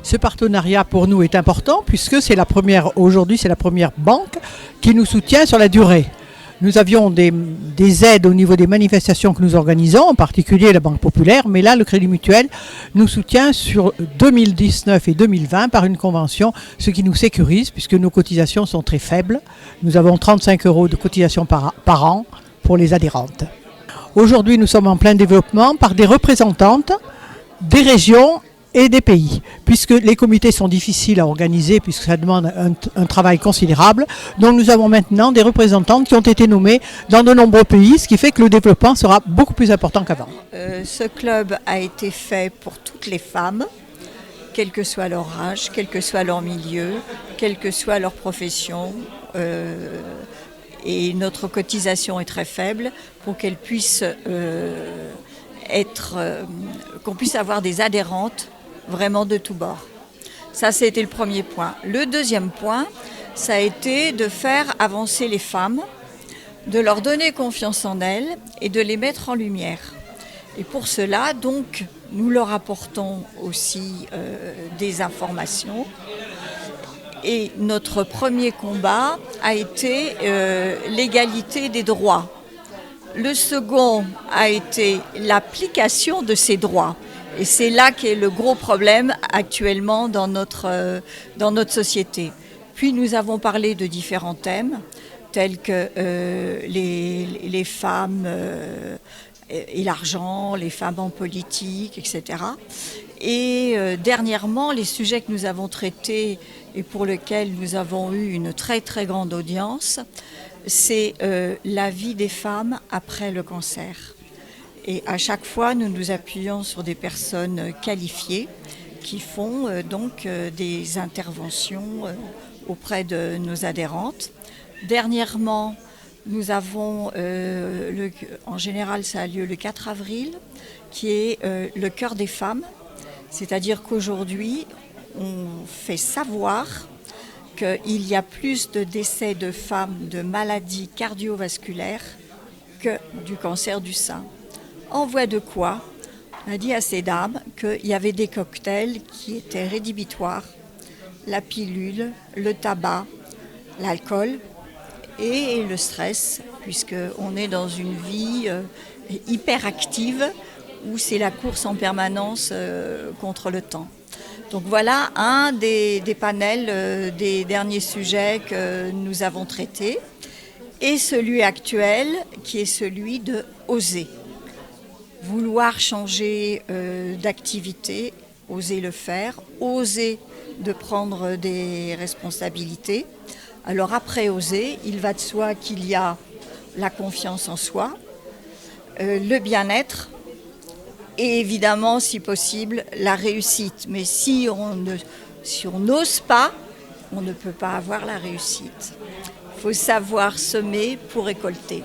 Ce partenariat pour nous est important puisque aujourd'hui c'est la première banque qui nous soutient sur la durée. Nous avions des aides au niveau des manifestations que nous organisons, en particulier la Banque Populaire, mais là le Crédit Mutuel nous soutient sur 2019 et 2020 par une convention, ce qui nous sécurise puisque nos cotisations sont très faibles. Nous avons 35 € de cotisation par an pour les adhérentes. Aujourd'hui nous sommes en plein développement par des représentantes des régions et des pays, puisque les comités sont difficiles à organiser, puisque ça demande un travail considérable. Donc nous avons maintenant des représentantes qui ont été nommées dans de nombreux pays, ce qui fait que le développement sera beaucoup plus important qu'avant. Ce club a été fait pour toutes les femmes, quel que soit leur âge, quel que soit leur milieu, quelle que soit leur profession. Et notre cotisation est très faible pour qu'elles puissent qu'on puisse avoir des adhérentes vraiment de tous bords. Ça, c'était le premier point. Le deuxième point, ça a été de faire avancer les femmes, de leur donner confiance en elles et de les mettre en lumière. Et pour cela, donc, nous leur apportons aussi des informations. Et notre premier combat a été l'égalité des droits. Le second a été l'application de ces droits. Et c'est là qu'est le gros problème actuellement dans notre société. Puis nous avons parlé de différents thèmes, tels que les femmes et l'argent, les femmes en politique, etc. Et dernièrement, les sujets que nous avons traités et pour lesquels nous avons eu une très très grande audience, c'est la vie des femmes après le cancer. Et à chaque fois, nous nous appuyons sur des personnes qualifiées qui font des interventions auprès de nos adhérentes. Dernièrement, nous avons, en général ça a lieu le 4 avril, qui est le cœur des femmes. C'est-à-dire qu'aujourd'hui, on fait savoir qu'il y a plus de décès de femmes de maladies cardiovasculaires que du cancer du sein. En voie de quoi, on a dit à ces dames qu'il y avait des cocktails qui étaient rédhibitoires, la pilule, le tabac, l'alcool et le stress, puisqu'on est dans une vie hyperactive où c'est la course en permanence contre le temps. Donc voilà un des panels des derniers sujets que nous avons traités, et celui actuel qui est celui de oser. Vouloir changer d'activité, oser le faire, oser de prendre des responsabilités. Alors après oser, il va de soi qu'il y a la confiance en soi, le bien-être et évidemment, si possible, la réussite. Mais si on n'ose pas, on ne peut pas avoir la réussite. Il faut savoir semer pour récolter.